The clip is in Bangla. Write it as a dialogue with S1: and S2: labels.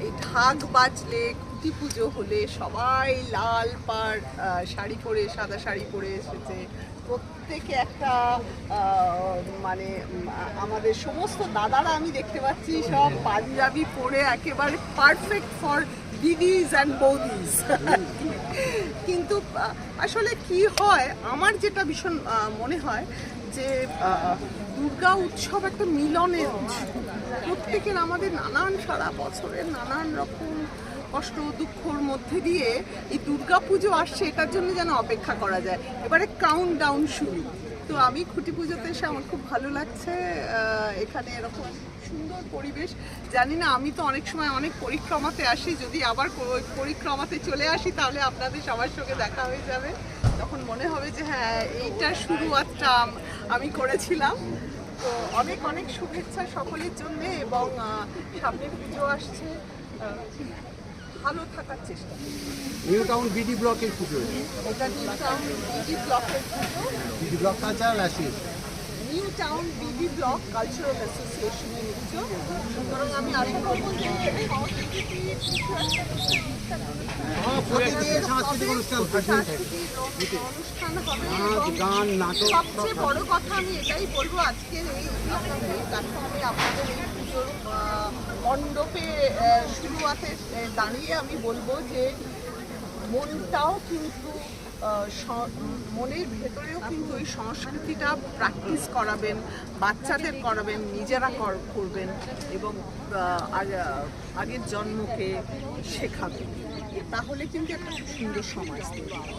S1: এই ঢাক বাজলে, খুঁটি পুজো হলে সবাই লাল পাড় শাড়ি পরে, সাদা শাড়ি পরে এসেছে। প্রত্যেকে একটা মানে আমাদের সমস্ত দাদারা আমি দেখতে পাচ্ছি সব পাঞ্জাবি পরে একেবারে পারফেক্ট ফর দিদিজ অ্যান্ড বৌদিজ। কিন্তু আসলে কি হয়, আমার যেটা ভীষণ মনে হয় যে দুর্গা উৎসব একটা মিলনের উৎসব। প্রত্যেকের আমাদের নানান সারা বছরের নানান রকম কষ্ট দুঃখর মধ্যে দিয়ে এই দুর্গা পুজো আসছে, এটার জন্য যেন অপেক্ষা করা যায়। এবারে কাউন্ট ডাউন শুরু। তো আমি খুঁটি পুজোতে এসে আমার খুব ভালো লাগছে। এখানে এরকম সুন্দর পরিবেশ। জানি না, আমি তো অনেক সময় অনেক পরিক্রমাতে আসি, যদি আবার পরিক্রমাতে চলে আসি তাহলে আপনাদের সবার সঙ্গে দেখা হয়ে যাবে। তখন মনে হবে যে হ্যাঁ, এইটার শুরুয়াতটা আমি করেছিলাম। তো অনেক অনেক শুভেচ্ছা সকলের জন্য, এবং সামনে পুজো আসছে, ভালো থাকার চেষ্টা।
S2: নিউ টাউন বিডি ব্লকের পুজো,
S1: এটা নিউ টাউন বিডি ব্লকের পুজো,
S2: BD block cultural association,
S1: new town BD block cultural অ্যাসোসিয়েশনের পুজো। সুতরাং আমি আরেকবার বলছি,
S2: সাংস্কৃতিক অনুষ্ঠান
S1: হবে,
S2: নাচ গান নাটক।
S1: সবচেয়ে বড় কথা আমি এটাই বলবো, আজকের এই প্ল্যাটফর্মে আপনাদের এই পুজোর মণ্ডপে শুরুয়াতে দাঁড়িয়ে আমি বলবো যে মনটাও কিন্তু মনের ভেতরেও কিন্তু এই সংস্কৃতিটা প্র্যাকটিস করাবেন, বাচ্চাদের করাবেন, নিজেরা করবেন, এবং আগের জন্মকে শেখাবেন। তাহলে কিন্তু একটা সুন্দর সমাজ তৈরি হবে।